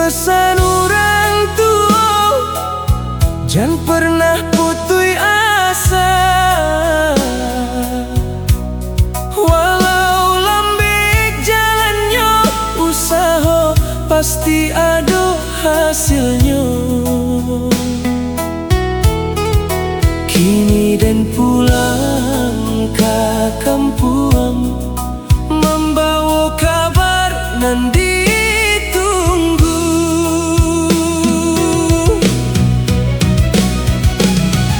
pesan orang tua, jangan pernah putus asa. Walau lambek jalannya, usaha pasti ada hasilnya. Kini dan pulang ke kampung, membawa kabar nan ditunggu.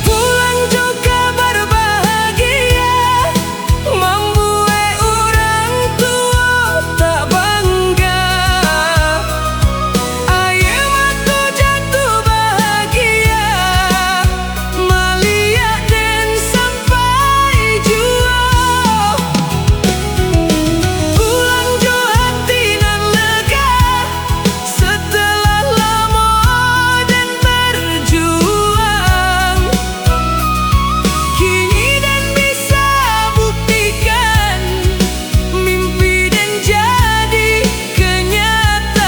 Pulang jo kabar bahagia, membuat orang tua tak bangga. Ayah matu jatuh bahagia, melihat dan sampai jua. Pulang jo hati nan lega, setelah lama dan berjuang. Kini dan bisa buktikan, mimpi dan jadi kenyataan.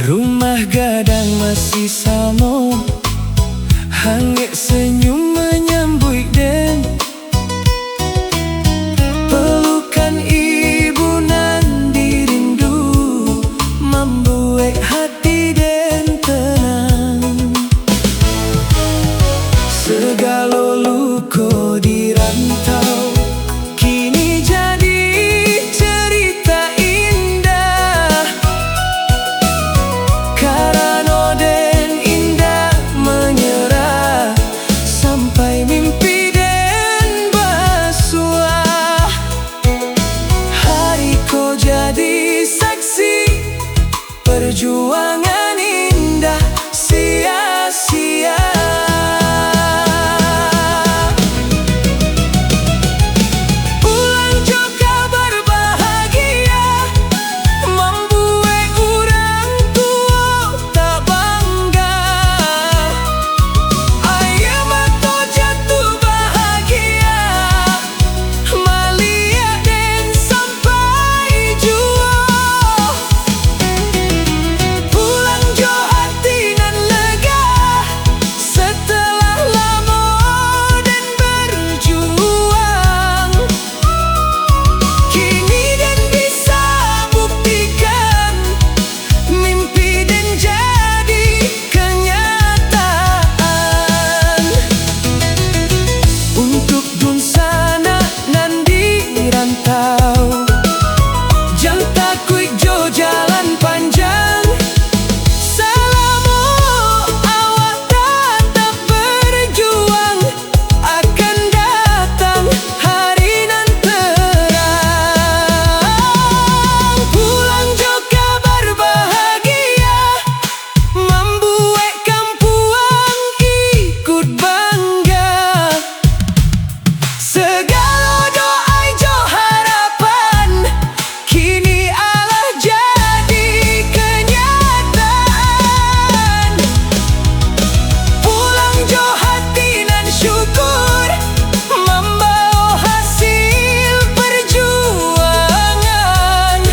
Rumah gadang masih sama, hangat senyum menyambut dan pelukan ibu nan dirindu, membuat hati dan tenang. Segala luka di rantau kini jadi cerita indah. Karena dan indah menyerah, sampai mimpi dan bersuah. Hari kau jadi saksi, perjuangan indah sia-sia. Pulang jo kabar bahagia, membuat orang tua tak bangga. Ayah matu jatuh bahagia, melihat dan sampai jua. Pulang jo hati nan lega, setelah lama dan berjuang. Kini dan bisa buktikan, mimpi dan jadi kenyataan. Untuk dun sana nan di rantau, jangan takut jo jalan panjang. Selama awak tetap berjuang, akan datang hari nan terang. Pulang jo kabar bahagia, membuat kampuang ikut bangga. Segala doa jo harapan, kini Allah jadi kenyataan. Pulang jo hati nan syukur, membawa hasil perjuangan.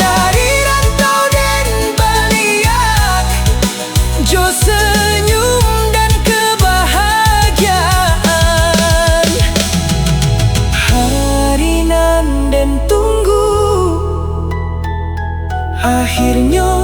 Dari rantau dan baliak, jo senyum dan kebahagiaan. Hari nan dan tunggu, akhirnya